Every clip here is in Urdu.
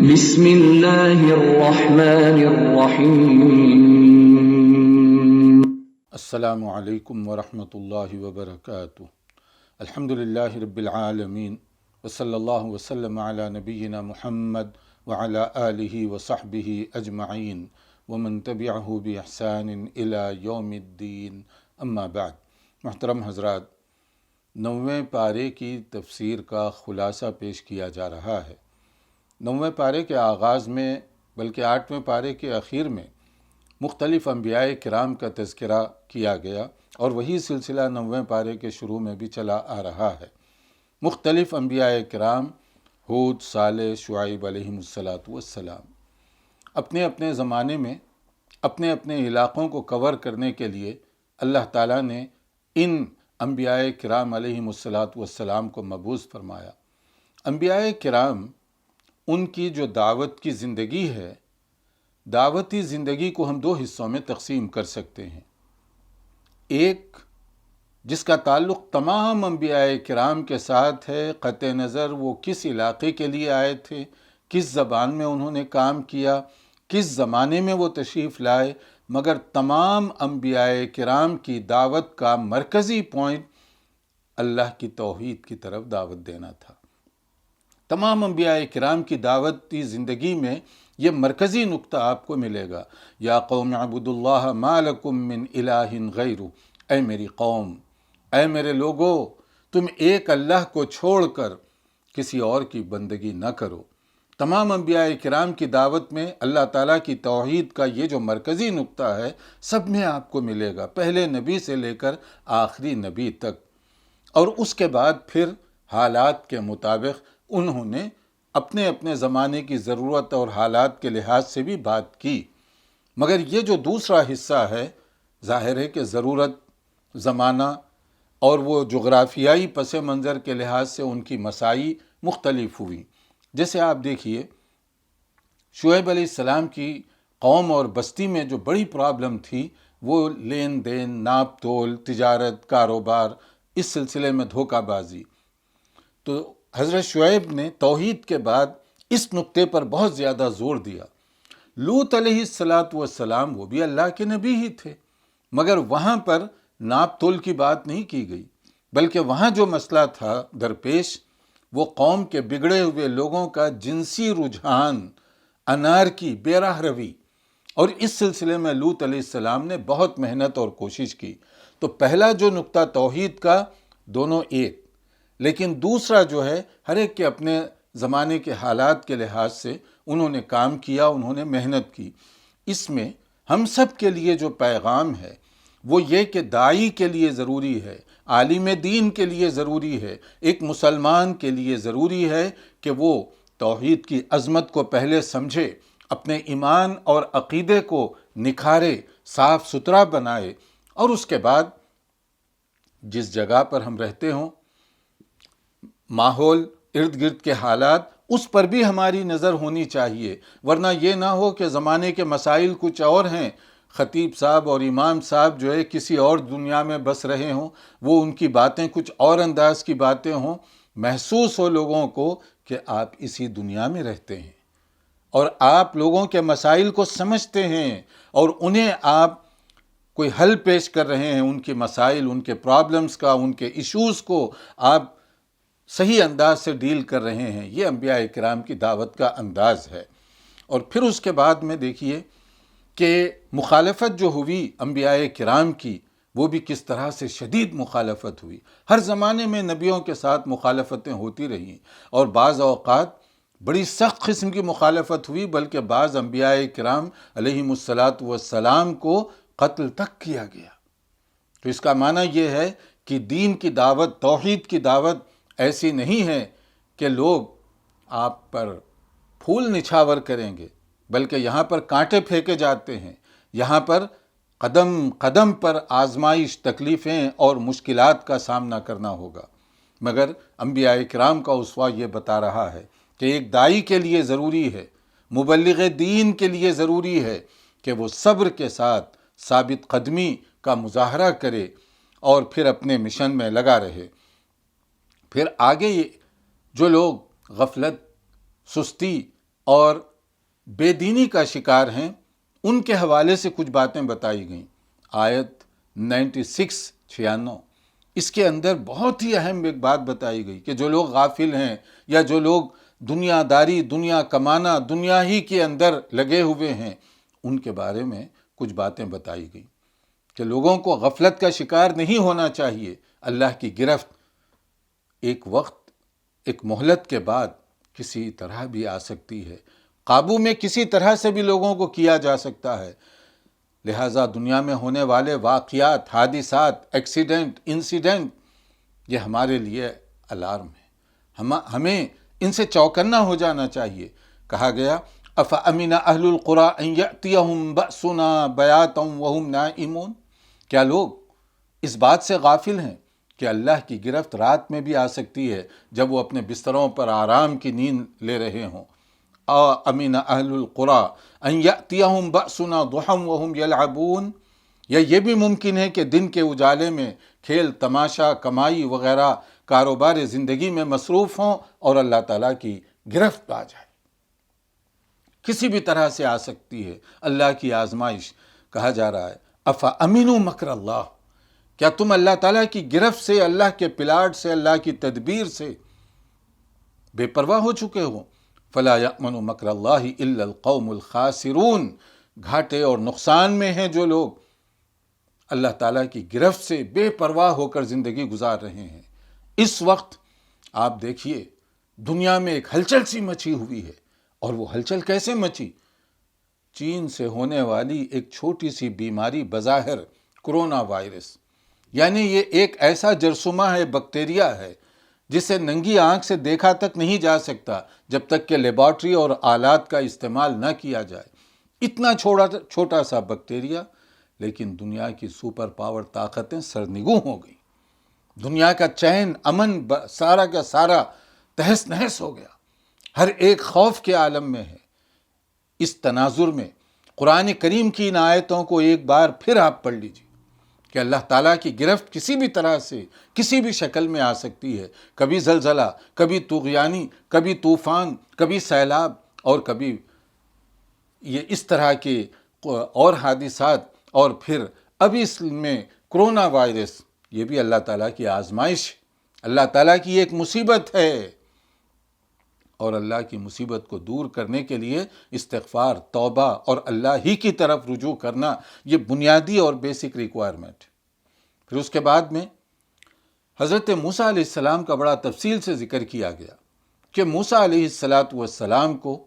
بسم اللہ الرحمن الرحیم۔ السلام علیکم ورحمۃ اللہ وبرکاتہ۔ الحمد للہ رب العالمین وصلی اللہ وسلم علی نبینا محمد وعلی آلہ وصحبہ اجمعین ومن تبعہ بإحسان الی یوم الدین، اما بعد۔ محترم حضرات، 9ویں پارے کی تفسیر کا خلاصہ پیش کیا جا رہا ہے۔ 9ویں پارے کے آغاز میں بلکہ 8ویں پارے کے اخیر میں مختلف انبیاء کرام کا تذکرہ کیا گیا، اور وہی سلسلہ 9ویں پارے کے شروع میں بھی چلا آ رہا ہے۔ مختلف انبیاء کرام ہود، صالح، شعیب علیہم السلام اپنے اپنے زمانے میں اپنے اپنے علاقوں کو کور کرنے کے لیے اللہ تعالیٰ نے ان انبیاء کرام علیہم السلام کو مبعوث فرمایا۔ انبیاء کرام، ان کی جو دعوت کی زندگی ہے، دعوتی زندگی کو ہم 2 حصوں میں تقسیم کر سکتے ہیں۔ ایک جس کا تعلق تمام انبیاء کرام کے ساتھ ہے، قطع نظر وہ کس علاقے کے لیے آئے تھے، کس زبان میں انہوں نے کام کیا، کس زمانے میں وہ تشریف لائے، مگر تمام انبیاء کرام کی دعوت کا مرکزی پوائنٹ اللہ کی توحید کی طرف دعوت دینا تھا۔ تمام انبیاء کرام کی دعوتی زندگی میں یہ مرکزی نقطہ آپ کو ملے گا۔ یا قوم اعبدوا اللہ ما لکم من الہ غیرہ، اے میری قوم، اے میرے لوگو، تم ایک اللہ کو چھوڑ کر کسی اور کی بندگی نہ کرو۔ تمام انبیاء کرام کی دعوت میں اللہ تعالیٰ کی توحید کا یہ جو مرکزی نقطہ ہے، سب میں آپ کو ملے گا، پہلے نبی سے لے کر آخری نبی تک۔ اور اس کے بعد پھر حالات کے مطابق انہوں نے اپنے اپنے زمانے کی ضرورت اور حالات کے لحاظ سے بھی بات کی، مگر یہ جو دوسرا حصہ ہے، ظاہر ہے کہ ضرورت، زمانہ اور وہ جغرافیائی پس منظر کے لحاظ سے ان کی مساعی مختلف ہوئی۔ جیسے آپ دیکھیے، شعیب علیہ السلام کی قوم اور بستی میں جو بڑی پرابلم تھی، وہ لین دین، ناپ تول، تجارت، کاروبار، اس سلسلے میں دھوکہ بازی۔ تو حضرت شعیب نے توحید کے بعد اس نقطے پر بہت زیادہ زور دیا۔ لوط علیہ السلام وہ بھی اللہ کے نبی ہی تھے، مگر وہاں پر ناپ تول کی بات نہیں کی گئی، بلکہ وہاں جو مسئلہ تھا درپیش، وہ قوم کے بگڑے ہوئے لوگوں کا جنسی رجحان، انار کی بے راہ روی، اور اس سلسلے میں لوط علیہ السلام نے بہت محنت اور کوشش کی۔ تو پہلا جو نقطہ توحید کا، دونوں ایک، لیکن دوسرا جو ہے، ہر ایک کے اپنے زمانے کے حالات کے لحاظ سے انہوں نے کام کیا، انہوں نے محنت کی۔ اس میں ہم سب کے لیے جو پیغام ہے وہ یہ کہ داعی کے لیے ضروری ہے، عالم دین کے لیے ضروری ہے، ایک مسلمان کے لیے ضروری ہے کہ وہ توحید کی عظمت کو پہلے سمجھے، اپنے ایمان اور عقیدے کو نکھارے، صاف ستھرا بنائے، اور اس کے بعد جس جگہ پر ہم رہتے ہوں، ماحول، ارد گرد کے حالات، اس پر بھی ہماری نظر ہونی چاہیے، ورنہ یہ نہ ہو کہ زمانے کے مسائل کچھ اور ہیں، خطیب صاحب اور امام صاحب جو ہے کسی اور دنیا میں بس رہے ہوں، وہ ان کی باتیں کچھ اور انداز کی باتیں ہوں، محسوس ہو لوگوں کو کہ آپ اسی دنیا میں رہتے ہیں اور آپ لوگوں کے مسائل کو سمجھتے ہیں، اور انہیں آپ کوئی حل پیش کر رہے ہیں، ان کے مسائل، ان کے پرابلمز کا، ان کے ایشوز کو آپ صحیح انداز سے ڈیل کر رہے ہیں۔ یہ انبیاء کرام کی دعوت کا انداز ہے۔ اور پھر اس کے بعد میں دیکھیے کہ مخالفت جو ہوئی انبیاء کرام کی، وہ بھی کس طرح سے شدید مخالفت ہوئی۔ ہر زمانے میں نبیوں کے ساتھ مخالفتیں ہوتی رہیں، اور بعض اوقات بڑی سخت قسم کی مخالفت ہوئی، بلکہ بعض انبیاء کرام علیہم السلام کو قتل تک کیا گیا۔ تو اس کا معنی یہ ہے کہ دین کی دعوت، توحید کی دعوت ایسی نہیں ہے کہ لوگ آپ پر پھول نچھاور کریں گے، بلکہ یہاں پر کانٹے پھینکے جاتے ہیں، یہاں پر قدم قدم پر آزمائش، تکلیفیں اور مشکلات کا سامنا کرنا ہوگا۔ مگر انبیاء کرام کا اسوہ یہ بتا رہا ہے کہ ایک داعی کے لیے ضروری ہے، مبلغ دین کے لیے ضروری ہے کہ وہ صبر کے ساتھ ثابت قدمی کا مظاہرہ کرے اور پھر اپنے مشن میں لگا رہے۔ پھر آگے جو لوگ غفلت، سستی اور بے دینی کا شکار ہیں، ان کے حوالے سے کچھ باتیں بتائی گئیں۔ آیت 96 اس کے اندر بہت ہی اہم ایک بات بتائی گئی کہ جو لوگ غافل ہیں یا جو لوگ دنیا داری، دنیا کمانا، دنیا ہی کے اندر لگے ہوئے ہیں، ان کے بارے میں کچھ باتیں بتائی گئی کہ لوگوں کو غفلت کا شکار نہیں ہونا چاہیے۔ اللہ کی گرفت ایک وقت، ایک مہلت کے بعد کسی طرح بھی آ سکتی ہے، قابو میں کسی طرح سے بھی لوگوں کو کیا جا سکتا ہے۔ لہٰذا دنیا میں ہونے والے واقعات، حادثات، ایکسیڈنٹ، انسیڈنٹ، یہ ہمارے لیے الارم ہے، ہمیں ان سے چوکنا ہو جانا چاہیے۔ کہا گیا افامن اہل القری ان یاتیہم باسنا بیاتا وہم نائمون، کیا لوگ اس بات سے غافل ہیں کہ اللہ کی گرفت رات میں بھی آ سکتی ہے جب وہ اپنے بستروں پر آرام کی نیند لے رہے ہوں۔ امن اہل القری ان یاتیہم باسنا ضحی وہم یلعبون، یا یہ بھی ممکن ہے کہ دن کے اجالے میں کھیل تماشا، کمائی وغیرہ کاروبار زندگی میں مصروف ہوں اور اللہ تعالیٰ کی گرفت آ جائے، کسی بھی طرح سے آ سکتی ہے اللہ کی آزمائش۔ کہا جا رہا ہے افامنوا مکر اللہ، کیا تم اللہ تعالیٰ کی گرفت سے، اللہ کے پلاٹ سے، اللہ کی تدبیر سے بے پرواہ ہو چکے ہو؟ فلا یأمن مکر اللہ الا القوم الخاسرون، گھاٹے اور نقصان میں ہیں جو لوگ اللہ تعالیٰ کی گرفت سے بے پرواہ ہو کر زندگی گزار رہے ہیں۔ اس وقت آپ دیکھیے دنیا میں ایک ہلچل سی مچی ہوئی ہے، اور وہ ہلچل کیسے مچی؟ چین سے ہونے والی ایک چھوٹی سی بیماری بظاہر کرونا وائرس، یعنی یہ ایک ایسا جرثومہ ہے، بیکٹیریا ہے، جسے ننگی آنکھ سے دیکھا تک نہیں جا سکتا جب تک کہ لیبارٹری اور آلات کا استعمال نہ کیا جائے۔ اتنا چھوٹا سا بیکٹیریا، لیکن دنیا کی سپر پاور طاقتیں سرنگوں ہو گئی، دنیا کا چین امن سارا کا سارا تہس نہس ہو گیا، ہر ایک خوف کے عالم میں ہے۔ اس تناظر میں قرآن کریم کی ان آیتوں کو ایک بار پھر آپ پڑھ لیجیے کہ اللہ تعالیٰ کی گرفت کسی بھی طرح سے، کسی بھی شکل میں آ سکتی ہے، کبھی زلزلہ، کبھی طغیانی، کبھی طوفان، کبھی سیلاب، اور کبھی یہ اس طرح کے اور حادثات، اور پھر ابھی اس میں کرونا وائرس، یہ بھی اللہ تعالیٰ کی آزمائش، اللہ تعالیٰ کی ایک مصیبت ہے، اور اللہ کی مصیبت کو دور کرنے کے لیے استغفار، توبہ اور اللہ ہی کی طرف رجوع کرنا، یہ بنیادی اور بیسک ریکوائرمنٹ۔ پھر اس کے بعد میں حضرت موسیٰ علیہ السلام کا بڑا تفصیل سے ذکر کیا گیا کہ موسیٰ علیہ السلام کو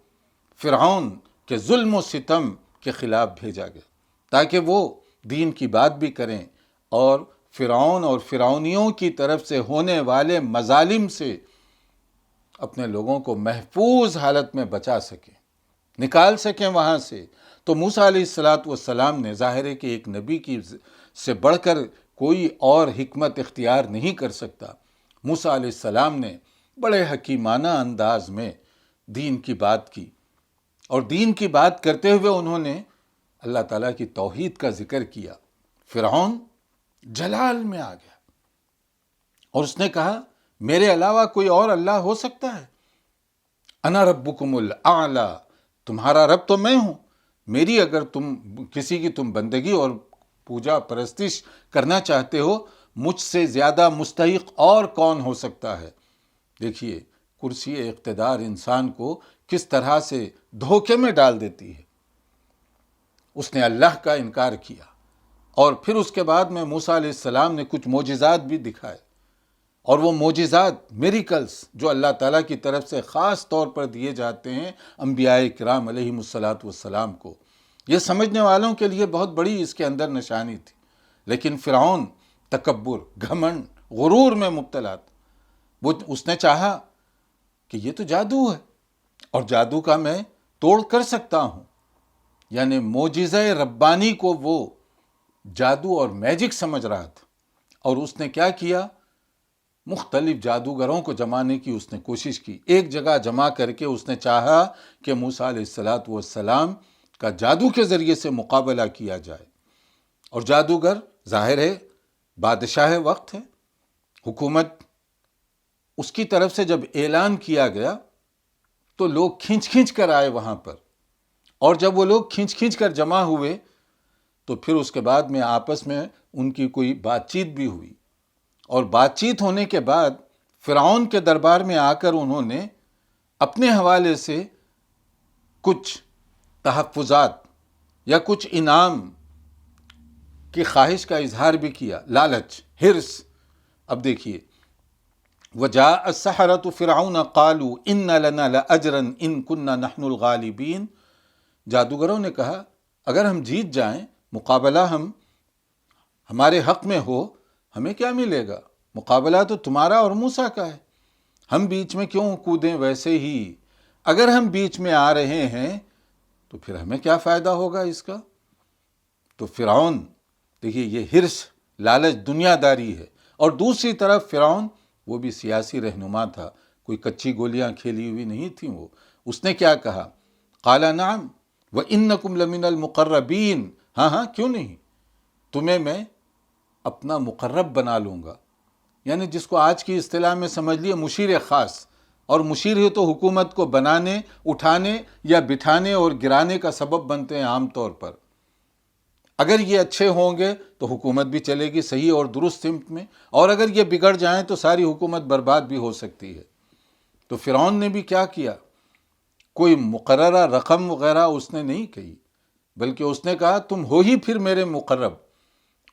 فرعون کے ظلم و ستم کے خلاف بھیجا گیا تاکہ وہ دین کی بات بھی کریں اور فرعون اور فرعونیوں کی طرف سے ہونے والے مظالم سے اپنے لوگوں کو محفوظ حالت میں بچا سکیں، نکال سکیں وہاں سے۔ تو موسیٰ علیہ السلام نے، ظاہر ہے کہ ایک نبی کی سے بڑھ کر کوئی اور حکمت اختیار نہیں کر سکتا، موسیٰ علیہ السلام نے بڑے حکیمانہ انداز میں دین کی بات کی، اور دین کی بات کرتے ہوئے انہوں نے اللہ تعالیٰ کی توحید کا ذکر کیا۔ فرعون جلال میں آ گیا اور اس نے کہا میرے علاوہ کوئی اور اللہ ہو سکتا ہے؟ انا ربکم الاعلی، تمہارا رب تو میں ہوں، میری اگر تم کسی کی بندگی اور پوجا پرستش کرنا چاہتے ہو، مجھ سے زیادہ مستحق اور کون ہو سکتا ہے؟ دیکھیے کرسی اقتدار انسان کو کس طرح سے دھوکے میں ڈال دیتی ہے۔ اس نے اللہ کا انکار کیا، اور پھر اس کے بعد میں موسیٰ علیہ السلام نے کچھ معجزات بھی دکھائے، اور وہ معجزات، میریکلز، جو اللہ تعالیٰ کی طرف سے خاص طور پر دیے جاتے ہیں انبیاء کرام علیہم السلام کو، یہ سمجھنے والوں کے لیے بہت بڑی اس کے اندر نشانی تھی۔ لیکن فرعون تکبر، گھمنڈ، غرور میں مبتلا تھا۔ اس نے چاہا کہ یہ تو جادو ہے، اور جادو کا میں توڑ کر سکتا ہوں، یعنی معجزہ ربانی کو وہ جادو اور میجک سمجھ رہا تھا۔ اور اس نے کیا کیا؟ مختلف جادوگروں کو جمانے کی اس نے کوشش کی، ایک جگہ جمع کر کے اس نے چاہا کہ موسیٰ علیہ السلام کا جادو کے ذریعے سے مقابلہ کیا جائے۔ اور جادوگر ظاہر ہے بادشاہ وقت ہے، حکومت، اس کی طرف سے جب اعلان کیا گیا تو لوگ کھینچ کھینچ کر آئے وہاں پر، اور جب وہ لوگ کھینچ کھینچ کر جمع ہوئے تو پھر اس کے بعد میں آپس میں ان کی کوئی بات چیت بھی ہوئی، اور بات چیت ہونے کے بعد فرعون کے دربار میں آ کر انہوں نے اپنے حوالے سے کچھ تحفظات یا کچھ انعام کی خواہش کا اظہار بھی کیا، لالچ، حرص۔ اب دیکھیے، وجاء السحرة فرعون قالوا ان لنا لاجرا ان كنا نحن الغالبین۔ جادوگروں نے کہا اگر ہم جیت جائیں، مقابلہ ہمارے حق میں ہو، ہمیں کیا ملے گا؟ مقابلہ تو تمہارا اور موسیٰ کا ہے، ہم بیچ میں کیوں کودیں؟ ویسے ہی اگر ہم بیچ میں آ رہے ہیں تو پھر ہمیں کیا فائدہ ہوگا اس کا؟ تو فرعون، دیکھیے یہ حرص، لالچ، دنیا داری ہے، اور دوسری طرف فرعون وہ بھی سیاسی رہنما تھا، کوئی کچی گولیاں کھیلی ہوئی نہیں تھیں وہ۔ اس نے کیا کہا؟ قال نعم وانکم لمن المقربین، ہاں ہاں کیوں نہیں، تمہیں میں اپنا مقرب بنا لوں گا، یعنی جس کو آج کی اصطلاح میں سمجھ لیے مشیر خاص، اور مشیر ہی تو حکومت کو بنانے، اٹھانے یا بٹھانے اور گرانے کا سبب بنتے ہیں عام طور پر۔ اگر یہ اچھے ہوں گے تو حکومت بھی چلے گی صحیح اور درست سمت میں، اور اگر یہ بگڑ جائیں تو ساری حکومت برباد بھی ہو سکتی ہے۔ تو فرعون نے بھی کیا کیا؟ کوئی مقررہ رقم وغیرہ اس نے نہیں کہی، بلکہ اس نے کہا تم ہو ہی پھر میرے مقرب۔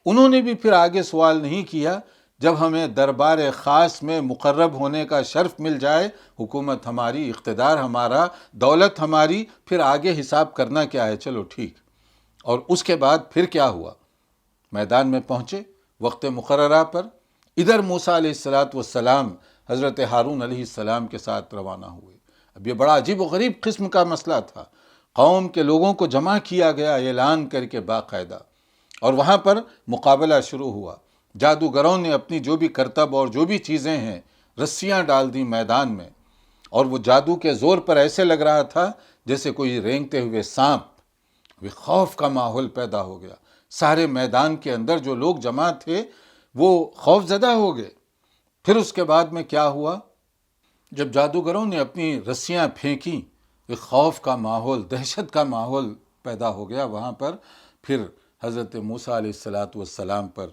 انہوں نے بھی پھر آگے سوال نہیں کیا، جب ہمیں دربار خاص میں مقرب ہونے کا شرف مل جائے، حکومت ہماری، اقتدار ہمارا، دولت ہماری، پھر آگے حساب کرنا کیا ہے، چلو ٹھیک۔ اور اس کے بعد پھر کیا ہوا؟ میدان میں پہنچے وقت مقررہ پر، ادھر موسیٰ علیہ السلام حضرت ہارون علیہ السلام کے ساتھ روانہ ہوئے۔ اب یہ بڑا عجیب و غریب قسم کا مسئلہ تھا، قوم کے لوگوں کو جمع کیا گیا اعلان کر کے باقاعدہ، اور وہاں پر مقابلہ شروع ہوا۔ جادوگروں نے اپنی جو بھی کرتب اور جو بھی چیزیں ہیں رسیاں ڈال دیں میدان میں، اور وہ جادو کے زور پر ایسے لگ رہا تھا جیسے کوئی رینگتے ہوئے سانپ۔ خوف کا ماحول پیدا ہو گیا، سارے میدان کے اندر جو لوگ جمع تھے وہ خوف زدہ ہو گئے۔ پھر اس کے بعد میں کیا ہوا؟ جب جادوگروں نے اپنی رسیاں پھینکیں، ایک خوف کا ماحول، دہشت کا ماحول پیدا ہو گیا وہاں پر۔ پھر حضرت موسیٰ علیہ السلام پر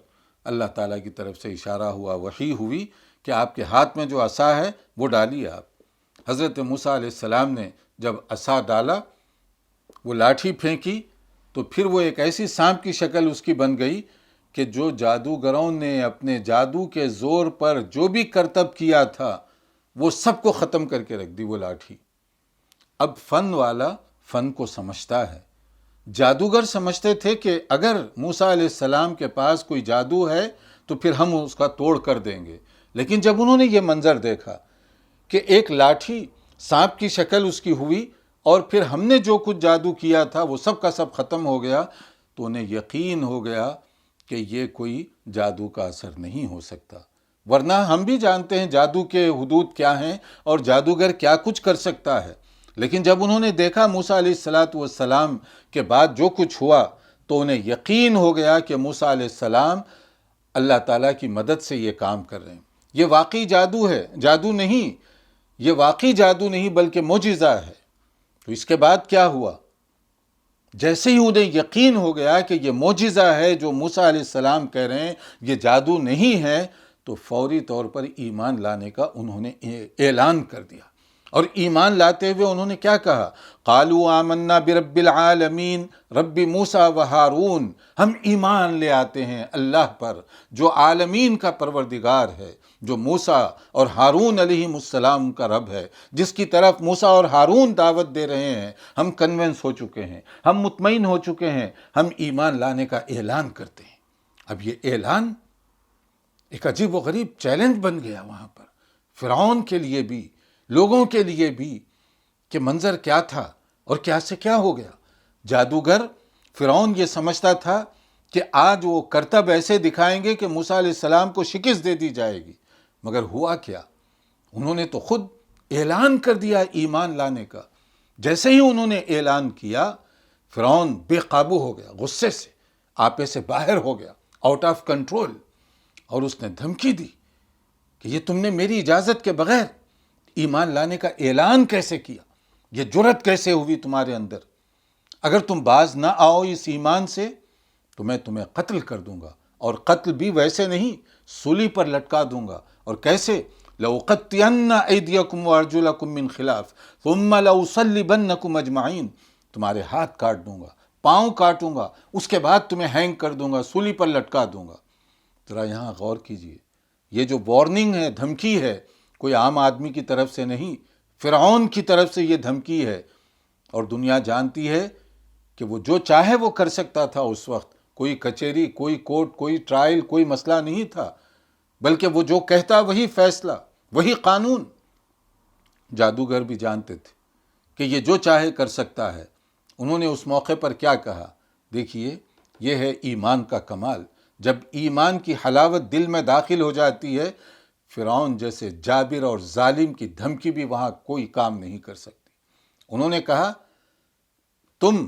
اللہ تعالیٰ کی طرف سے اشارہ ہوا، وحی ہوئی کہ آپ کے ہاتھ میں جو عصا ہے وہ ڈالیے آپ۔ حضرت موسیٰ علیہ السلام نے جب عصا ڈالا، وہ لاٹھی پھینکی، تو پھر وہ ایک ایسی سانپ کی شکل اس کی بن گئی کہ جو جادوگروں نے اپنے جادو کے زور پر جو بھی کرتب کیا تھا وہ سب کو ختم کر کے رکھ دی وہ لاٹھی۔ اب فن والا فن کو سمجھتا ہے، جادوگر سمجھتے تھے کہ اگر موسیٰ علیہ السلام کے پاس کوئی جادو ہے تو پھر ہم اس کا توڑ کر دیں گے، لیکن جب انہوں نے یہ منظر دیکھا کہ ایک لاٹھی سانپ کی شکل اس کی ہوئی اور پھر ہم نے جو کچھ جادو کیا تھا وہ سب کا سب ختم ہو گیا، تو انہیں یقین ہو گیا کہ یہ کوئی جادو کا اثر نہیں ہو سکتا۔ ورنہ ہم بھی جانتے ہیں جادو کے حدود کیا ہیں اور جادوگر کیا کچھ کر سکتا ہے، لیکن جب انہوں نے دیکھا موسیٰ علیہ السلام کے بعد جو کچھ ہوا تو انہیں یقین ہو گیا کہ موسیٰ علیہ السلام اللہ تعالیٰ کی مدد سے یہ کام کر رہے ہیں۔ یہ واقعی جادو ہے، جادو نہیں، یہ واقعی جادو نہیں بلکہ معجزہ ہے۔ تو اس کے بعد کیا ہوا؟ جیسے ہی انہیں یقین ہو گیا کہ یہ معجزہ ہے جو موسیٰ علیہ السلام کہہ رہے ہیں، یہ جادو نہیں ہے، تو فوری طور پر ایمان لانے کا انہوں نے اعلان کر دیا۔ اور ایمان لاتے ہوئے انہوں نے کیا کہا؟ قالوا آمنا برب العالمین رب موسیٰ و ہارون، ہم ایمان لے آتے ہیں اللہ پر جو عالمین کا پروردگار ہے، جو موسیٰ اور ہارون علیہ السلام کا رب ہے، جس کی طرف موسیٰ اور ہارون دعوت دے رہے ہیں۔ ہم کنونس ہو چکے ہیں، ہم مطمئن ہو چکے ہیں، ہم ایمان لانے کا اعلان کرتے ہیں۔ اب یہ اعلان ایک عجیب و غریب چیلنج بن گیا وہاں پر، فرعون کے لیے بھی، لوگوں کے لیے بھی، کہ منظر کیا تھا اور کیا سے کیا ہو گیا۔ جادوگر فرعون یہ سمجھتا تھا کہ آج وہ کرتب ایسے دکھائیں گے کہ موسیٰ علیہ السلام کو شکست دے دی جائے گی، مگر ہوا کیا؟ انہوں نے تو خود اعلان کر دیا ایمان لانے کا۔ جیسے ہی انہوں نے اعلان کیا، فرعون بے قابو ہو گیا، غصے سے آپے سے باہر ہو گیا، آؤٹ آف کنٹرول، اور اس نے دھمکی دی کہ یہ تم نے میری اجازت کے بغیر ایمان لانے کا اعلان کیسے کیا؟ یہ جرأت کیسے ہوئی تمہارے اندر؟ اگر تم باز نہ آؤ اس ایمان سے تو میں تمہیں قتل کر دوں گا، اور قتل بھی ویسے نہیں، سولی پر لٹکا دوں گا۔ اور کیسے؟ لَأُقَطِّعَنَّ أَيْدِيَكُمْ وَأَرْجُلَكُمْ مِنْ خِلَافٍ ثُمَّ لَأُصَلِّبَنَّكُمْ أَجْمَعِينَ، تمہارے ہاتھ کاٹ دوں گا، پاؤں کاٹوں گا، اس کے بعد تمہیں ہینگ کر دوں گا، سولی پر لٹکا دوں گا۔ ذرا یہاں غور کیجئے، یہ جو وارننگ ہے، دھمکی ہے، کوئی عام آدمی کی طرف سے نہیں، فرعون کی طرف سے یہ دھمکی ہے۔ اور دنیا جانتی ہے کہ وہ جو چاہے وہ کر سکتا تھا اس وقت، کوئی کچہری، کوئی کورٹ، کوئی ٹرائل، کوئی مسئلہ نہیں تھا، بلکہ وہ جو کہتا وہی فیصلہ، وہی قانون۔ جادوگر بھی جانتے تھے کہ یہ جو چاہے کر سکتا ہے۔ انہوں نے اس موقع پر کیا کہا؟ دیکھیے، یہ ہے ایمان کا کمال۔ جب ایمان کی حلاوت دل میں داخل ہو جاتی ہے، فرعون جیسے جابر اور ظالم کی دھمکی بھی وہاں کوئی کام نہیں کر سکتی۔ انہوں نے کہا، تم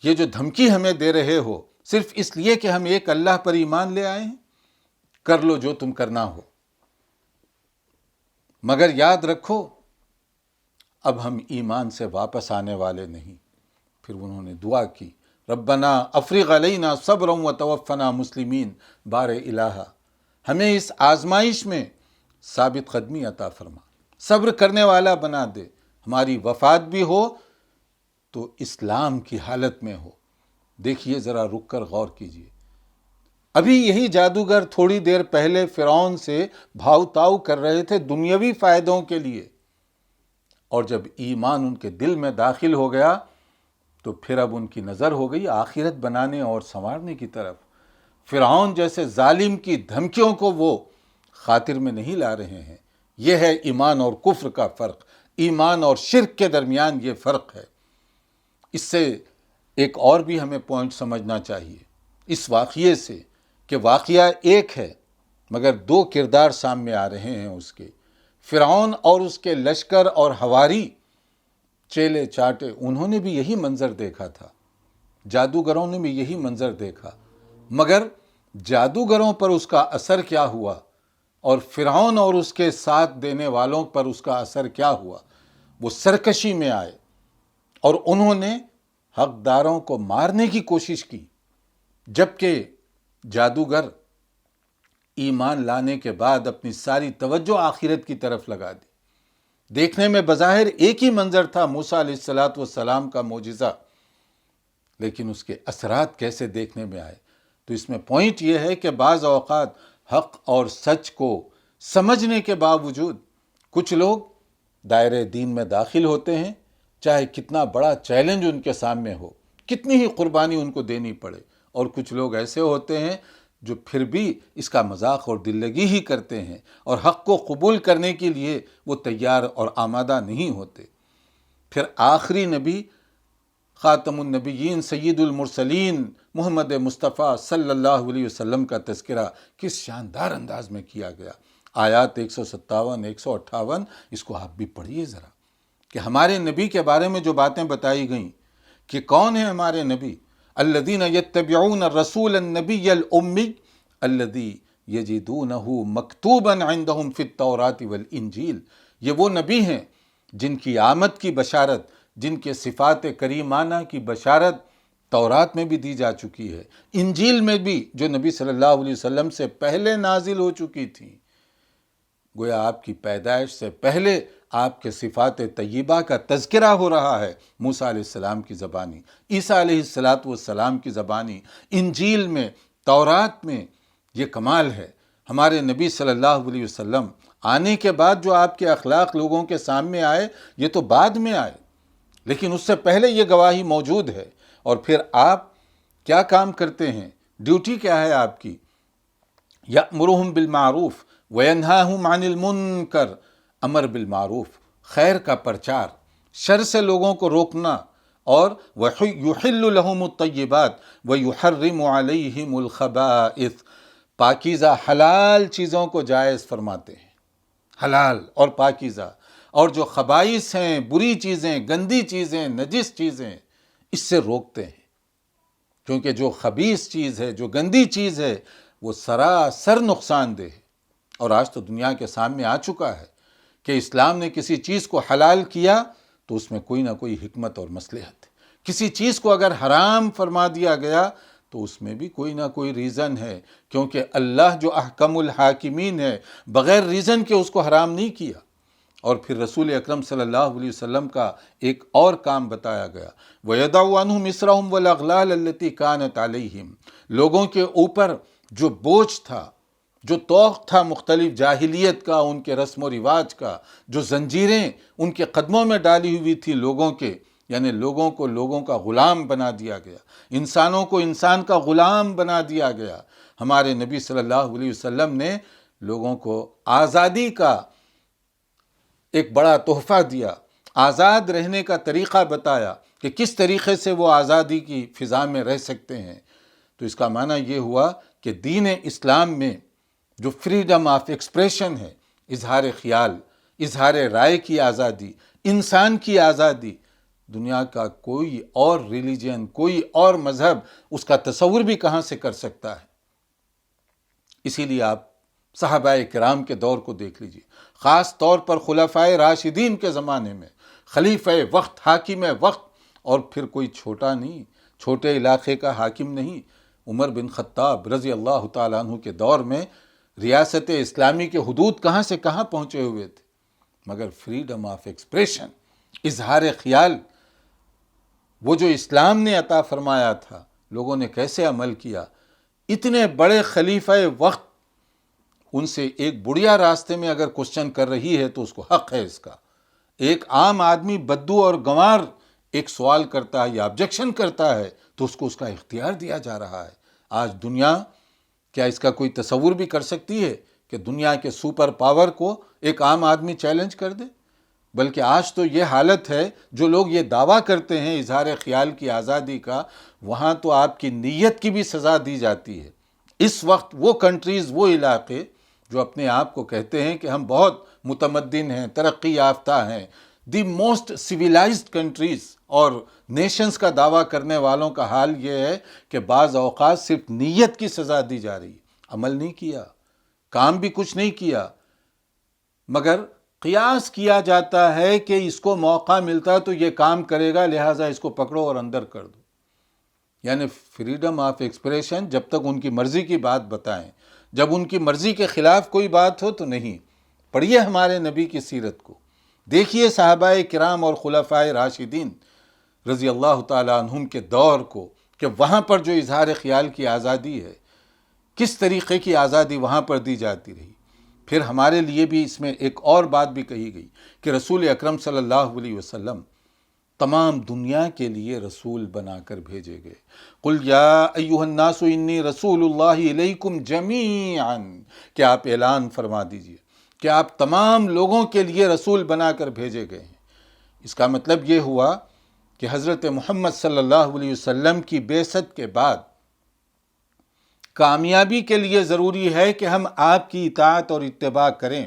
یہ جو دھمکی ہمیں دے رہے ہو صرف اس لیے کہ ہم ایک اللہ پر ایمان لے آئے ہیں، کر لو جو تم کرنا ہو، مگر یاد رکھو اب ہم ایمان سے واپس آنے والے نہیں۔ پھر انہوں نے دعا کی، ربنا افرغ علینا صبرا وتوفنا مسلمین، بار الہ ہمیں اس آزمائش میں ثابت قدمی عطا فرما، صبر کرنے والا بنا دے، ہماری وفات بھی ہو تو اسلام کی حالت میں ہو۔ دیکھیے، ذرا رک کر غور کیجئے، ابھی یہی جادوگر تھوڑی دیر پہلے فرعون سے بھاؤ تاؤ کر رہے تھے دنیاوی فائدوں کے لیے، اور جب ایمان ان کے دل میں داخل ہو گیا تو پھر اب ان کی نظر ہو گئی آخرت بنانے اور سنوارنے کی طرف۔ فرعون جیسے ظالم کی دھمکیوں کو وہ خاطر میں نہیں لا رہے ہیں۔ یہ ہے ایمان اور کفر کا فرق، ایمان اور شرک کے درمیان یہ فرق ہے۔ اس سے ایک اور بھی ہمیں پوائنٹ سمجھنا چاہیے اس واقعے سے، کہ واقعہ ایک ہے مگر دو کردار سامنے آ رہے ہیں اس کے۔ فرعون اور اس کے لشکر اور حواری، چیلے چاٹے، انہوں نے بھی یہی منظر دیکھا تھا، جادوگروں نے بھی یہی منظر دیکھا، مگر جادوگروں پر اس کا اثر کیا ہوا اور فرعون اور اس کے ساتھ دینے والوں پر اس کا اثر کیا ہوا؟ وہ سرکشی میں آئے اور انہوں نے حقداروں کو مارنے کی کوشش کی، جبکہ جادوگر ایمان لانے کے بعد اپنی ساری توجہ آخرت کی طرف لگا دی۔ دیکھنے میں بظاہر ایک ہی منظر تھا، موسیٰ علیہ السلام کا معجزہ، لیکن اس کے اثرات کیسے دیکھنے میں آئے؟ تو اس میں پوائنٹ یہ ہے کہ بعض اوقات حق اور سچ کو سمجھنے کے باوجود کچھ لوگ دائرے دین میں داخل ہوتے ہیں، چاہے کتنا بڑا چیلنج ان کے سامنے ہو، کتنی ہی قربانی ان کو دینی پڑے، اور کچھ لوگ ایسے ہوتے ہیں جو پھر بھی اس کا مذاق اور دل لگی ہی کرتے ہیں، اور حق کو قبول کرنے کے لیے وہ تیار اور آمادہ نہیں ہوتے۔ پھر آخری نبی، خاتم النبیین، سید المرسلین محمد مصطفیٰ صلی اللہ علیہ وسلم کا تذکرہ کس شاندار انداز میں کیا گیا۔ آیات 157 158، اس کو آپ بھی پڑھیے ذرا، کہ ہمارے نبی کے بارے میں جو باتیں بتائی گئیں کہ کون ہے ہمارے نبی، الذین یتبعون الرسول النبی الامی الذی یجدونہ مکتوبا عندہم فی التوراۃ والانجیل، یہ وہ نبی ہیں جن کی آمد کی بشارت، جن کے صفات کریمانہ کی بشارت تورات میں بھی دی جا چکی ہے، انجیل میں بھی جو نبی صلی اللہ علیہ وسلم سے پہلے نازل ہو چکی تھی۔ گویا آپ کی پیدائش سے پہلے آپ کے صفات طیبہ کا تذکرہ ہو رہا ہے، موسیٰ علیہ السلام کی زبانی، عیسیٰ علیہ السلام کی زبانی، انجیل میں، تورات میں۔ یہ کمال ہے ہمارے نبی صلی اللہ علیہ وسلم آنے کے بعد جو آپ کے اخلاق لوگوں کے سامنے آئے، یہ تو بعد میں آئے، لیکن اس سے پہلے یہ گواہی موجود ہے۔ اور پھر آپ کیا کام کرتے ہیں؟ ڈیوٹی کیا ہے آپ کی؟ یأمرہم بالمعروف وینہاہم عن المنکر، امر بالمعروف، خیر کا پرچار، شر سے لوگوں کو روکنا، اور وَيُحِلُّ لَهُمُ الطَّيِّبَاتِ وَيُحَرِّمُ عَلَيْهِمُ الْخَبَائِثَ، پاکیزہ حلال چیزوں کو جائز فرماتے ہیں، حلال اور پاکیزہ، اور جو خبائث ہیں، بری چیزیں، گندی چیزیں، نجس چیزیں، اس سے روکتے ہیں، کیونکہ جو خبیث چیز ہے، جو گندی چیز ہے، وہ سراسر نقصان دہ ہے۔ اور آج تو دنیا کے سامنے آ چکا ہے کہ اسلام نے کسی چیز کو حلال کیا تو اس میں کوئی نہ کوئی حکمت اور مصلحت ہے۔ کسی چیز کو اگر حرام فرما دیا گیا تو اس میں بھی کوئی نہ کوئی ریزن ہے، کیونکہ اللہ جو احکم الحاکمین ہے بغیر ریزن کے اس کو حرام نہیں کیا۔ اور پھر رسول اکرم صلی اللہ علیہ وسلم کا ایک اور کام بتایا گیا، وَيَضَعُ عَنْهُمْ إِصْرَهُمْ وَالْأَغْلَالَ الَّتِي كَانَتْ عَلَيْهِمْ، لوگوں کے اوپر جو بوجھ تھا، جو طوق تھا مختلف جاہلیت کا، ان کے رسم و رواج کا، جو زنجیریں ان کے قدموں میں ڈالی ہوئی تھی لوگوں کے، یعنی لوگوں کو لوگوں کا غلام بنا دیا گیا، انسانوں کو انسان کا غلام بنا دیا گیا۔ ہمارے نبی صلی اللہ علیہ وسلم نے لوگوں کو آزادی کا ایک بڑا تحفہ دیا، آزاد رہنے کا طریقہ بتایا کہ کس طریقے سے وہ آزادی کی فضا میں رہ سکتے ہیں۔ تو اس کا معنی یہ ہوا کہ دین اسلام میں جو فریڈم آف ایکسپریشن ہے، اظہار خیال، اظہار رائے کی آزادی، انسان کی آزادی، دنیا کا کوئی اور ریلیجن، کوئی اور مذہب اس کا تصور بھی کہاں سے کر سکتا ہے۔ اسی لیے آپ صحابہ کرام کے دور کو دیکھ لیجئے، خاص طور پر خلفائے راشدین کے زمانے میں خلیفہ وقت، حاکم وقت، اور پھر کوئی چھوٹا نہیں، چھوٹے علاقے کا حاکم نہیں، عمر بن خطاب رضی اللہ تعالیٰ عنہ کے دور میں ریاست اسلامی کے حدود کہاں سے کہاں پہنچے ہوئے تھے، مگر فریڈم آف ایکسپریشن، اظہار خیال، وہ جو اسلام نے عطا فرمایا تھا لوگوں نے کیسے عمل کیا۔ اتنے بڑے خلیفہ وقت، ان سے ایک بڑھیا راستے میں اگر کوشچن کر رہی ہے تو اس کو حق ہے اس کا۔ ایک عام آدمی بدو اور گنوار ایک سوال کرتا ہے یا آبجیکشن کرتا ہے تو اس کو اس کا اختیار دیا جا رہا ہے۔ آج دنیا کیا اس کا کوئی تصور بھی کر سکتی ہے کہ دنیا کے سپر پاور کو ایک عام آدمی چیلنج کر دے؟ بلکہ آج تو یہ حالت ہے، جو لوگ یہ دعویٰ کرتے ہیں اظہار خیال کی آزادی کا، وہاں تو آپ کی نیت کی بھی سزا دی جاتی ہے۔ اس وقت وہ کنٹریز، وہ علاقے جو اپنے آپ کو کہتے ہیں کہ ہم بہت متمدن ہیں، ترقی یافتہ ہیں، دی موسٹ سویلائزڈ کنٹریز اور نیشنز کا دعویٰ کرنے والوں کا حال یہ ہے کہ بعض اوقات صرف نیت کی سزا دی جا رہی، عمل نہیں کیا، کام بھی کچھ نہیں کیا، مگر قیاس کیا جاتا ہے کہ اس کو موقع ملتا تو یہ کام کرے گا، لہٰذا اس کو پکڑو اور اندر کر دو۔ یعنی فریڈم آف ایکسپریشن جب تک ان کی مرضی کی بات بتائیں، جب ان کی مرضی کے خلاف کوئی بات ہو تو نہیں۔ پڑھیے ہمارے نبی کی سیرت کو، دیکھیے صحابہ کرام اور خلفائے راشدین رضی اللہ تعالیٰ عنہم کے دور کو، کہ وہاں پر جو اظہار خیال کی آزادی ہے، کس طریقے کی آزادی وہاں پر دی جاتی رہی۔ پھر ہمارے لیے بھی اس میں ایک اور بات بھی کہی گئی کہ رسول اکرم صلی اللہ علیہ وسلم تمام دنیا کے لیے رسول بنا کر بھیجے گئے۔ قل یا ایھا الناس انی رسول اللہ الیکم جمیعا، کہ آپ اعلان فرما دیجئے کہ آپ تمام لوگوں کے لیے رسول بنا کر بھیجے گئے ہیں۔ اس کا مطلب یہ ہوا کہ حضرت محمد صلی اللہ علیہ وسلم کی بعثت کے بعد کامیابی کے لیے ضروری ہے کہ ہم آپ کی اطاعت اور اتباع کریں،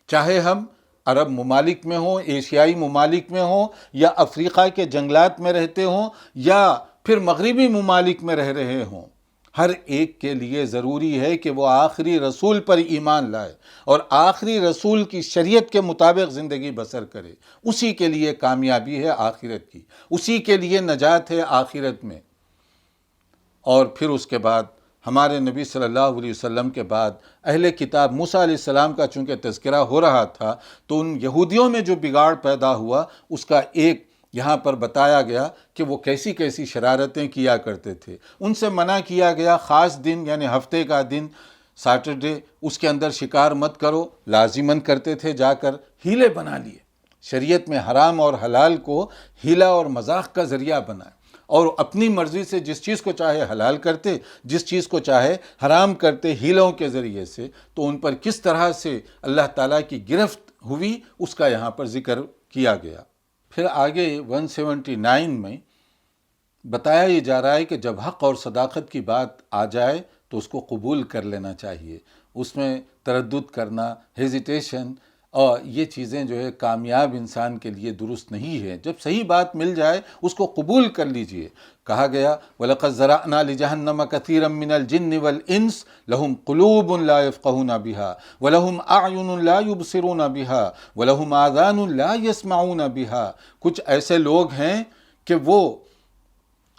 چاہے ہم عرب ممالک میں ہوں، ایشیائی ممالک میں ہوں، یا افریقہ کے جنگلات میں رہتے ہوں، یا پھر مغربی ممالک میں رہ رہے ہوں۔ ہر ایک کے لیے ضروری ہے کہ وہ آخری رسول پر ایمان لائے اور آخری رسول کی شریعت کے مطابق زندگی بسر کرے۔ اسی کے لیے کامیابی ہے آخرت کی، اسی کے لیے نجات ہے آخرت میں۔ اور پھر اس کے بعد ہمارے نبی صلی اللہ علیہ وسلم کے بعد اہل کتاب موسیٰ علیہ السلام کا چونکہ تذکرہ ہو رہا تھا، تو ان یہودیوں میں جو بگاڑ پیدا ہوا اس کا ایک یہاں پر بتایا گیا کہ وہ کیسی کیسی شرارتیں کیا کرتے تھے۔ ان سے منع کیا گیا، خاص دن یعنی ہفتے کا دن سیٹرڈے، اس کے اندر شکار مت کرو، لازماً کرتے تھے، جا کر ہیلے بنا لیے، شریعت میں حرام اور حلال کو ہیلا اور مذاق کا ذریعہ بنائے، اور اپنی مرضی سے جس چیز کو چاہے حلال کرتے، جس چیز کو چاہے حرام کرتے ہیلوں کے ذریعے سے۔ تو ان پر کس طرح سے اللہ تعالیٰ کی گرفت ہوئی اس کا یہاں پر ذکر کیا گیا۔ پھر آگے 179 میں بتایا یہ جا رہا ہے کہ جب حق اور صداقت کی بات آ جائے تو اس کو قبول کر لینا چاہیے، اس میں تردد کرنا، ہیزیٹیشن اور یہ چیزیں جو ہے کامیاب انسان کے لیے درست نہیں ہے۔ جب صحیح بات مل جائے اس کو قبول کر لیجئے۔ کہا گیا وَلَقَدْ زَرَعْنَا لِجَهَنَّمَ كَثِيرًا مِّنَ الْجِنِّ وَالْإِنسِ لَهُمْ قُلُوبٌ لَا يَفْقَهُونَ بِهَا وَلَهُمْ أَعْيُنٌ لَا يُبْصِرُونَ بِهَا وَلَهُمْ آذَانٌ لَا يَسْمَعُونَ بِهَا۔ کچھ ایسے لوگ ہیں کہ وہ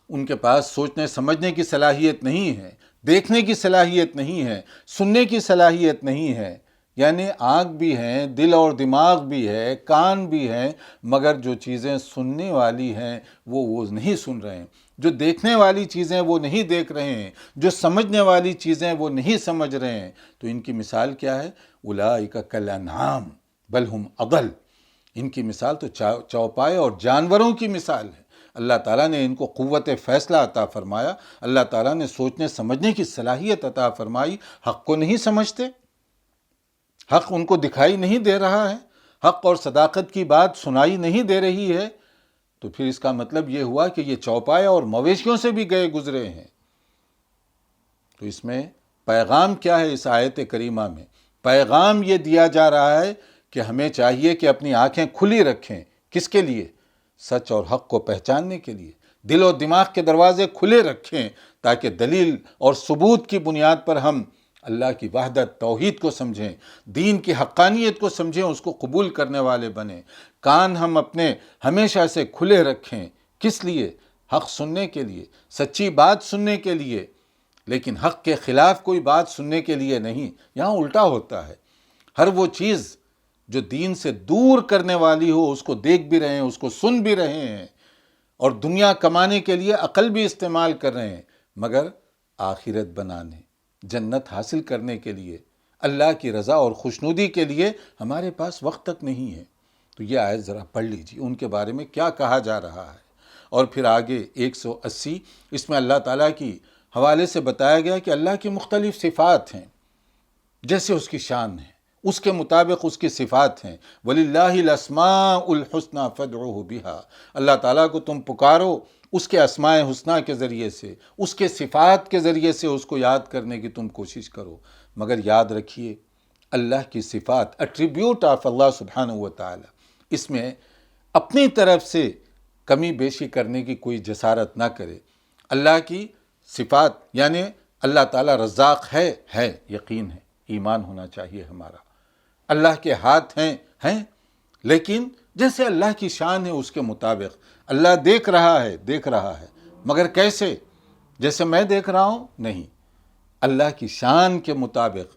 ان کے پاس سوچنے سمجھنے کی صلاحیت نہیں ہے، دیکھنے کی صلاحیت نہیں ہے، سننے کی صلاحیت نہیں ہے، یعنی آنکھ بھی ہیں، دل اور دماغ بھی ہے، کان بھی ہیں، مگر جو چیزیں سننے والی ہیں وہ نہیں سن رہے ہیں، جو دیکھنے والی چیزیں وہ نہیں دیکھ رہے ہیں، جو سمجھنے والی چیزیں وہ نہیں سمجھ رہے ہیں۔ تو ان کی مثال کیا ہے؟ اولئک کالانعام بل ہم اضل۔ ان کی مثال تو چوپائے اور جانوروں کی مثال ہے۔ اللہ تعالیٰ نے ان کو قوت فیصلہ عطا فرمایا، اللہ تعالیٰ نے سوچنے سمجھنے کی صلاحیت عطا فرمائی، حق کو نہیں سمجھتے، حق ان کو دکھائی نہیں دے رہا ہے، حق اور صداقت کی بات سنائی نہیں دے رہی ہے، تو پھر اس کا مطلب یہ ہوا کہ یہ چوپائے اور مویشیوں سے بھی گئے گزرے ہیں۔ تو اس میں پیغام کیا ہے؟ اس آیت کریمہ میں پیغام یہ دیا جا رہا ہے کہ ہمیں چاہیے کہ اپنی آنکھیں کھلی رکھیں۔ کس کے لیے؟ سچ اور حق کو پہچاننے کے لیے۔ دل اور دماغ کے دروازے کھلے رکھیں تاکہ دلیل اور ثبوت کی بنیاد پر ہم اللہ کی وحدت توحید کو سمجھیں، دین کی حقانیت کو سمجھیں، اس کو قبول کرنے والے بنیں۔ کان ہم اپنے ہمیشہ سے کھلے رکھیں۔ کس لیے؟ حق سننے کے لیے، سچی بات سننے کے لیے، لیکن حق کے خلاف کوئی بات سننے کے لیے نہیں۔ یہاں الٹا ہوتا ہے، ہر وہ چیز جو دین سے دور کرنے والی ہو اس کو دیکھ بھی رہے ہیں، اس کو سن بھی رہے ہیں، اور دنیا کمانے کے لیے عقل بھی استعمال کر رہے ہیں، مگر آخرت بنانے، جنت حاصل کرنے کے لیے، اللہ کی رضا اور خوشنودی کے لیے ہمارے پاس وقت تک نہیں ہے۔ تو یہ آیت ذرا پڑھ لیجیے، ان کے بارے میں کیا کہا جا رہا ہے۔ اور پھر آگے 180 اس میں اللہ تعالیٰ کی حوالے سے بتایا گیا کہ اللہ کی مختلف صفات ہیں، جیسے اس کی شان ہے، اس کے مطابق اس کی صفات ہیں۔ وَلِلَّهِ الْأَسْمَاءُ الْحُسْنَى فَادْعُوهُ بِهَا۔ اللہ تعالیٰ کو تم پکارو اس کے اسماء حسنہ کے ذریعے سے، اس کے صفات کے ذریعے سے اس کو یاد کرنے کی تم کوشش کرو۔ مگر یاد رکھیے اللہ کی صفات، ایٹریبیوٹ آف اللہ سبحانہ و تعالی، اس میں اپنی طرف سے کمی بیشی کرنے کی کوئی جسارت نہ کرے۔ اللہ کی صفات یعنی اللہ تعالیٰ رزاق ہے، یقین ہے، ایمان ہونا چاہیے ہمارا۔ اللہ کے ہاتھ ہیں، لیکن جیسے اللہ کی شان ہے اس کے مطابق۔ اللہ دیکھ رہا ہے، مگر کیسے؟ جیسے میں دیکھ رہا ہوں؟ نہیں، اللہ کی شان کے مطابق۔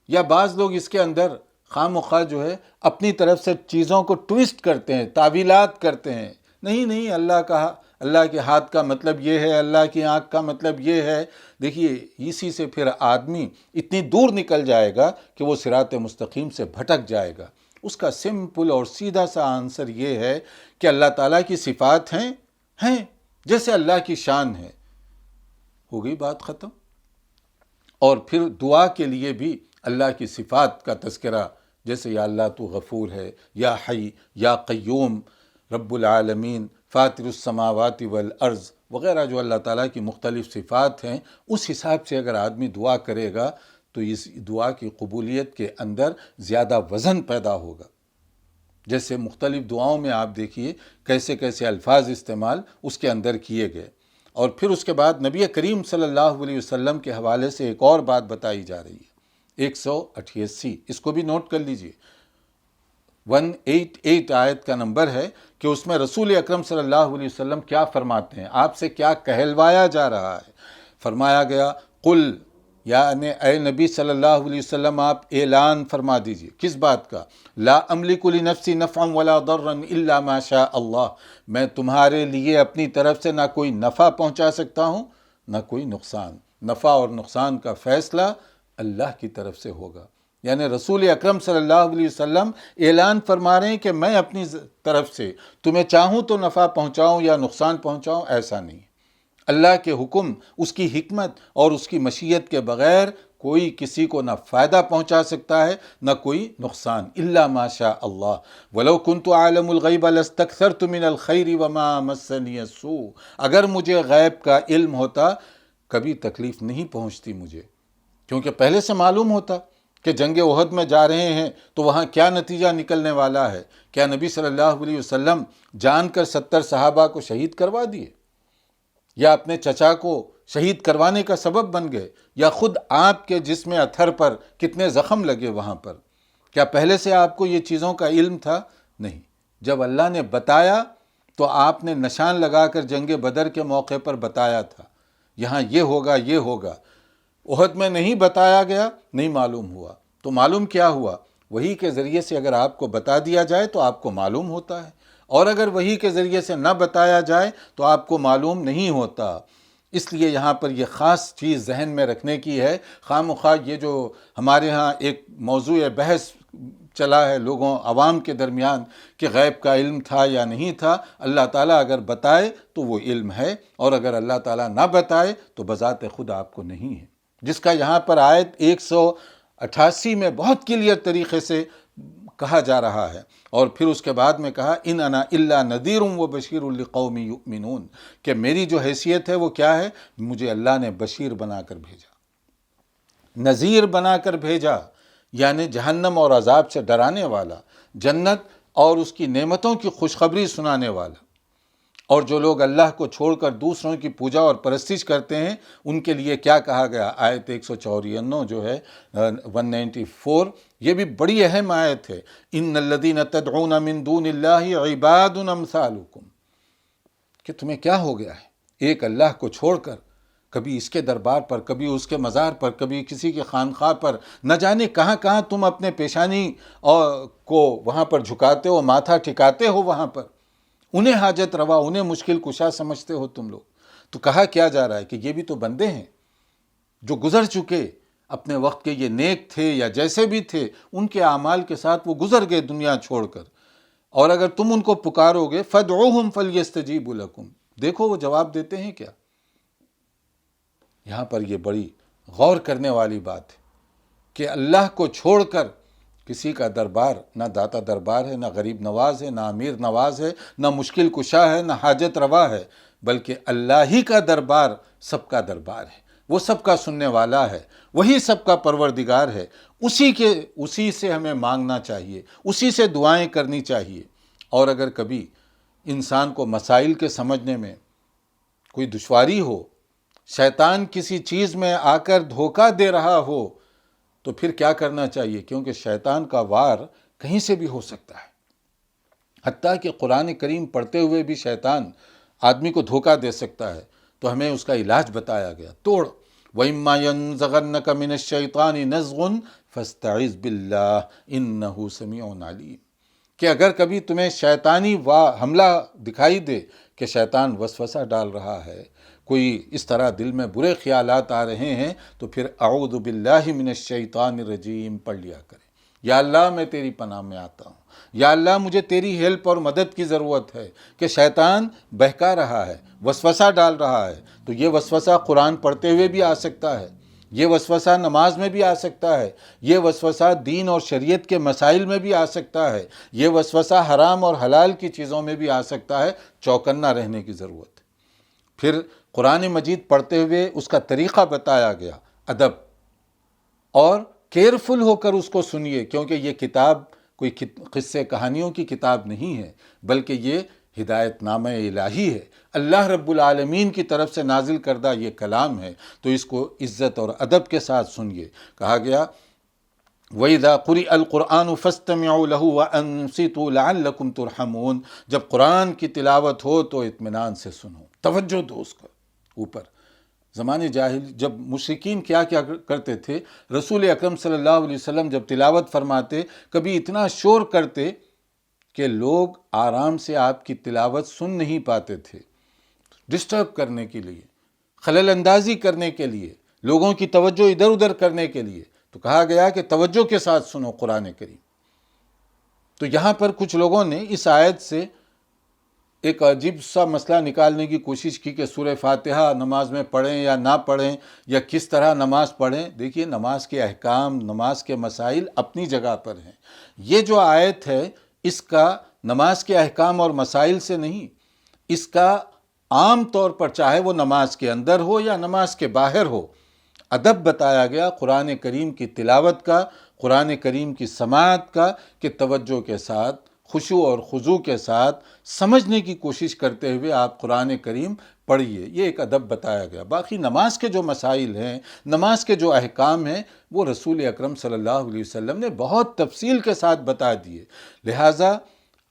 یا بعض لوگ اس کے اندر خواہ مخواہ جو ہے اپنی طرف سے چیزوں کو ٹویسٹ کرتے ہیں، تعویلات کرتے ہیں۔ نہیں، اللہ کے ہاتھ کا مطلب یہ ہے، اللہ کی آنکھ کا مطلب یہ ہے۔ دیکھیے اسی سے پھر آدمی اتنی دور نکل جائے گا کہ وہ صراط مستقیم سے بھٹک جائے گا۔ اس کا سمپل اور سیدھا سا آنسر یہ ہے کہ اللہ تعالیٰ کی صفات ہیں جیسے اللہ کی شان ہے، ہو گئی بات ختم۔ اور پھر دعا کے لیے بھی اللہ کی صفات کا تذکرہ، جیسے یا اللہ تو غفور ہے، یا حی، یا قیوم، رب العالمین، فاطر السماوات والارض وغیرہ، جو اللہ تعالیٰ کی مختلف صفات ہیں، اس حساب سے اگر آدمی دعا کرے گا تو اس دعا کی قبولیت کے اندر زیادہ وزن پیدا ہوگا۔ جیسے مختلف دعاؤں میں آپ دیکھیے کیسے کیسے الفاظ استعمال اس کے اندر کیے گئے۔ اور پھر اس کے بعد نبی کریم صلی اللہ علیہ وسلم کے حوالے سے ایک اور بات بتائی جا رہی ہے، 188، اس کو بھی نوٹ کر لیجئے۔ 188 آیت کا نمبر ہے کہ اس میں رسول اکرم صلی اللہ علیہ وسلم کیا فرماتے ہیں، آپ سے کیا کہلوایا جا رہا ہے۔ فرمایا گیا قل، یعنی اے نبی صلی اللہ علیہ وسلم آپ اعلان فرما دیجئے۔ کس بات کا؟ لا املک لنفسی نفعا ولا ضرا الا ما شاء اللہ، میں تمہارے لیے اپنی طرف سے نہ کوئی نفع پہنچا سکتا ہوں نہ کوئی نقصان۔ نفع اور نقصان کا فیصلہ اللہ کی طرف سے ہوگا۔ یعنی رسول اکرم صلی اللہ علیہ وسلم اعلان فرما رہے ہیں کہ میں اپنی طرف سے تمہیں چاہوں تو نفع پہنچاؤں یا نقصان پہنچاؤں، ایسا نہیں۔ اللہ کے حکم، اس کی حکمت اور اس کی مشیت کے بغیر کوئی کسی کو نہ فائدہ پہنچا سکتا ہے نہ کوئی نقصان، الا ما شاء اللہ۔ ولو کنت اعلم الغیب لاستکثرت من الخیر وما مسنی السوء، اگر مجھے غیب کا علم ہوتا کبھی تکلیف نہیں پہنچتی مجھے، کیونکہ پہلے سے معلوم ہوتا کہ جنگ احد میں جا رہے ہیں تو وہاں کیا نتیجہ نکلنے والا ہے؟ کیا نبی صلی اللہ علیہ وسلم جان کر 70 صحابہ کو شہید کروا دیے، یا اپنے چچا کو شہید کروانے کا سبب بن گئے، یا خود آپ کے جسم اطہر پر کتنے زخم لگے وہاں پر؟ کیا پہلے سے آپ کو یہ چیزوں کا علم تھا؟ نہیں۔ جب اللہ نے بتایا تو آپ نے نشان لگا کر جنگ بدر کے موقع پر بتایا تھا، یہاں یہ ہوگا یہ ہوگا۔ احد میں نہیں بتایا گیا، نہیں معلوم ہوا، تو معلوم کیا ہوا؟ وحی کے ذریعے سے اگر آپ کو بتا دیا جائے تو آپ کو معلوم ہوتا ہے، اور اگر وحی کے ذریعے سے نہ بتایا جائے تو آپ کو معلوم نہیں ہوتا۔ اس لیے یہاں پر یہ خاص چیز ذہن میں رکھنے کی ہے۔ خواہ مخواہ یہ جو ہمارے ہاں ایک موضوع بحث چلا ہے لوگوں عوام کے درمیان کہ غیب کا علم تھا یا نہیں تھا، اللہ تعالیٰ اگر بتائے تو وہ علم ہے، اور اگر اللہ تعالیٰ نہ بتائے تو بذات خود آپ کو نہیں ہے، جس کا یہاں پر آیت 188 میں بہت کلیئر طریقے سے کہا جا رہا ہے۔ اور پھر اس کے بعد میں کہا ان انا الا نذیر و بشیر لقوم یؤمنون، کہ میری جو حیثیت ہے وہ کیا ہے؟ مجھے اللہ نے بشیر بنا کر بھیجا، نذیر بنا کر بھیجا، یعنی جہنم اور عذاب سے ڈرانے والا، جنت اور اس کی نعمتوں کی خوشخبری سنانے والا۔ اور جو لوگ اللہ کو چھوڑ کر دوسروں کی پوجا اور پرستش کرتے ہیں ان کے لیے کیا کہا گیا؟ آیت 194 جو ہے 194، یہ بھی بڑی اہم آیت ہے۔ ان الذین تدعون من دون اللہ عباد امثالکم، کہ تمہیں کیا ہو گیا ہے ایک اللہ کو چھوڑ کر کبھی اس کے دربار پر، کبھی اس کے مزار پر، کبھی کسی کی خانقاہ پر، نہ جانے کہاں کہاں تم اپنے پیشانی کو وہاں پر جھکاتے ہو، ماتھا ٹھکاتے ہو وہاں پر، انہیں حاجت روا، انہیں مشکل کشا سمجھتے ہو تم لوگ۔ تو کہا کیا جا رہا ہے کہ یہ بھی تو بندے ہیں جو گزر چکے اپنے وقت کے، یہ نیک تھے یا جیسے بھی تھے، ان کے اعمال کے ساتھ وہ گزر گئے دنیا چھوڑ کر، اور اگر تم ان کو پکارو گے فَادْعُوهُمْ فَلْيَسْتَجِيبُوا لَكُمْ، دیکھو وہ جواب دیتے ہیں کیا۔ یہاں پر یہ بڑی غور کرنے والی بات ہے کہ اللہ کو چھوڑ کر کسی کا دربار نہ داتا دربار ہے، نہ غریب نواز ہے، نہ امیر نواز ہے، نہ مشکل کشا ہے، نہ حاجت روا ہے، بلکہ اللہ ہی کا دربار سب کا دربار ہے، وہ سب کا سننے والا ہے، وہی سب کا پروردگار ہے، اسی سے ہمیں مانگنا چاہیے، اسی سے دعائیں کرنی چاہیے۔ اور اگر کبھی انسان کو مسائل کے سمجھنے میں کوئی دشواری ہو، شیطان کسی چیز میں آ کر دھوکہ دے رہا ہو، تو پھر کیا کرنا چاہیے؟ کیونکہ شیطان کا وار کہیں سے بھی ہو سکتا ہے، حتیٰ کہ قرآن کریم پڑھتے ہوئے بھی شیطان آدمی کو دھوکہ دے سکتا ہے، تو ہمیں اس کا علاج بتایا گیا۔ توڑ وَإِمَّا يَنزَغَنَّكَ مِنَ الشَّيْطَانِ نَزْغٌ فَاسْتَعِذْ بِاللَّهِ إِنَّهُ سَمِيعٌ عَلِيمٌ، کہ اگر کبھی تمہیں شیطانی حملہ دکھائی دے کہ شیطان وسوسہ ڈال رہا ہے، کوئی اس طرح دل میں برے خیالات آ رہے ہیں، تو پھر اعوذ باللہ من الشیطان الرجیم پڑھ لیا کریں۔ یا اللہ میں تیری پناہ میں آتا ہوں، یا اللہ مجھے تیری ہیلپ اور مدد کی ضرورت ہے کہ شیطان بہکا رہا ہے، وسوسہ ڈال رہا ہے۔ تو یہ وسوسہ قرآن پڑھتے ہوئے بھی آ سکتا ہے، یہ وسوسہ نماز میں بھی آ سکتا ہے، یہ وسوسہ دین اور شریعت کے مسائل میں بھی آ سکتا ہے، یہ وسوسہ حرام اور حلال کی چیزوں میں بھی آ سکتا ہے۔ چوکنا رہنے کی ضرورت ہے۔ پھر قرآن مجید پڑھتے ہوئے اس کا طریقہ بتایا گیا، ادب، اور کیئرفل ہو کر اس کو سنیے، کیونکہ یہ کتاب کوئی قصے کہانیوں کی کتاب نہیں ہے، بلکہ یہ ہدایت نامہ الہی ہے، اللہ رب العالمین کی طرف سے نازل کردہ یہ کلام ہے، تو اس کو عزت اور ادب کے ساتھ سنیے۔ کہا گیا وَإِذَا قُرِئَ الْقُرْآنُ فَاسْتَمِعُوا لَهُ وَأَنصِتُوا لَعَلَّكُمْ تُرْحَمُونَ، جب قرآن کی تلاوت ہو تو اطمینان سے سنو، توجہ دو اس کا اوپر۔ زمانے جاہل جب مشرکین کیا کرتے تھے، رسول اکرم صلی اللہ علیہ وسلم جب تلاوت فرماتے کبھی اتنا شور کرتے کہ لوگ آرام سے آپ کی تلاوت سن نہیں پاتے تھے، ڈسٹرب کرنے کے لیے، خلل اندازی کرنے کے لیے، لوگوں کی توجہ ادھر ادھر کرنے کے لیے۔ تو کہا گیا کہ توجہ کے ساتھ سنو قرآن کریم۔ تو یہاں پر کچھ لوگوں نے اس آیت سے ایک عجیب سا مسئلہ نکالنے کی کوشش کی کہ سورہ فاتحہ نماز میں پڑھیں یا نہ پڑھیں، یا کس طرح نماز پڑھیں۔ دیکھیے، نماز کے احکام، نماز کے مسائل اپنی جگہ پر ہیں۔ یہ جو آیت ہے اس کا نماز کے احکام اور مسائل سے نہیں، اس کا عام طور پر چاہے وہ نماز کے اندر ہو یا نماز کے باہر ہو، ادب بتایا گیا قرآن کریم کی تلاوت کا، قرآن کریم کی سماعت کا کہ توجہ کے ساتھ، خشوع اور خضوع کے ساتھ سمجھنے کی کوشش کرتے ہوئے آپ قرآن کریم پڑھیے، یہ ایک ادب بتایا گیا۔ باقی نماز کے جو مسائل ہیں، نماز کے جو احکام ہیں، وہ رسول اکرم صلی اللہ علیہ وسلم نے بہت تفصیل کے ساتھ بتا دیے۔ لہٰذا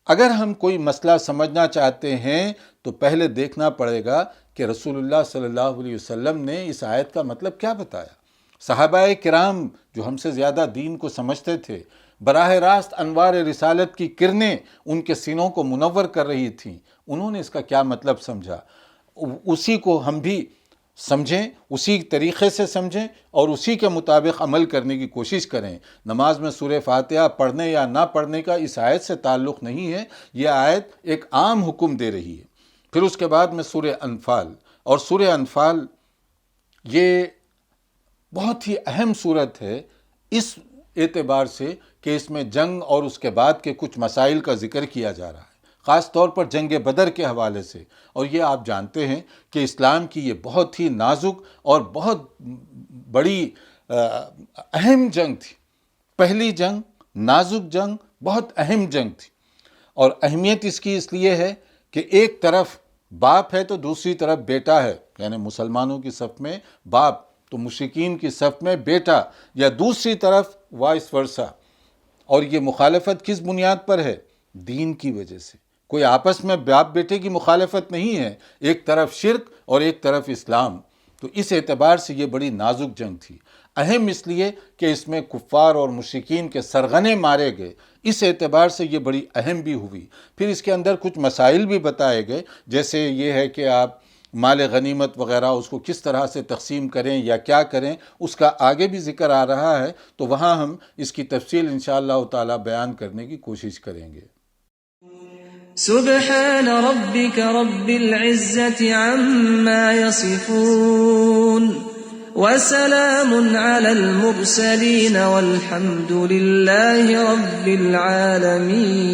اگر ہم کوئی مسئلہ سمجھنا چاہتے ہیں تو پہلے دیکھنا پڑے گا کہ رسول اللہ صلی اللہ علیہ وسلم نے اس آیت کا مطلب کیا بتایا۔ صحابہ کرام جو ہم سے زیادہ دین کو سمجھتے تھے، براہ راست انوار رسالت کی کرنیں ان کے سینوں کو منور کر رہی تھیں، انہوں نے اس کا کیا مطلب سمجھا، اسی کو ہم بھی سمجھیں، اسی طریقے سے سمجھیں اور اسی کے مطابق عمل کرنے کی کوشش کریں۔ نماز میں سورہ فاتحہ پڑھنے یا نہ پڑھنے کا اس آیت سے تعلق نہیں ہے، یہ آیت ایک عام حکم دے رہی ہے۔ پھر اس کے بعد میں سورہ انفال، اور سورہ انفال یہ بہت ہی اہم صورت ہے اس اعتبار سے کہ اس میں جنگ اور اس کے بعد کے کچھ مسائل کا ذکر کیا جا رہا ہے، خاص طور پر جنگ بدر کے حوالے سے۔ اور یہ آپ جانتے ہیں کہ اسلام کی یہ بہت ہی نازک اور بہت بڑی اہم جنگ تھی، پہلی جنگ، نازک جنگ، بہت اہم جنگ تھی۔ اور اہمیت اس کی اس لیے ہے کہ ایک طرف باپ ہے تو دوسری طرف بیٹا ہے، یعنی مسلمانوں کی صف میں باپ تو مشرکین کی صف میں بیٹا، یا دوسری طرف وائس ورثہ۔ اور یہ مخالفت کس بنیاد پر ہے؟ دین کی وجہ سے۔ کوئی آپس میں باپ بیٹے کی مخالفت نہیں ہے، ایک طرف شرک اور ایک طرف اسلام۔ تو اس اعتبار سے یہ بڑی نازک جنگ تھی، اہم اس لیے کہ اس میں کفار اور مشرکین کے سرغنے مارے گئے، اس اعتبار سے یہ بڑی اہم بھی ہوئی۔ پھر اس کے اندر کچھ مسائل بھی بتائے گئے، جیسے یہ ہے کہ آپ مال غنیمت وغیرہ اس کو کس طرح سے تقسیم کریں یا کیا کریں، اس کا آگے بھی ذکر آ رہا ہے، تو وہاں ہم اس کی تفصیل انشاءاللہ تعالی بیان کرنے کی کوشش کریں گے۔ سبحان ربك رب العزة عما يصفون وسلام على المرسلين والحمد لله رب العالمين۔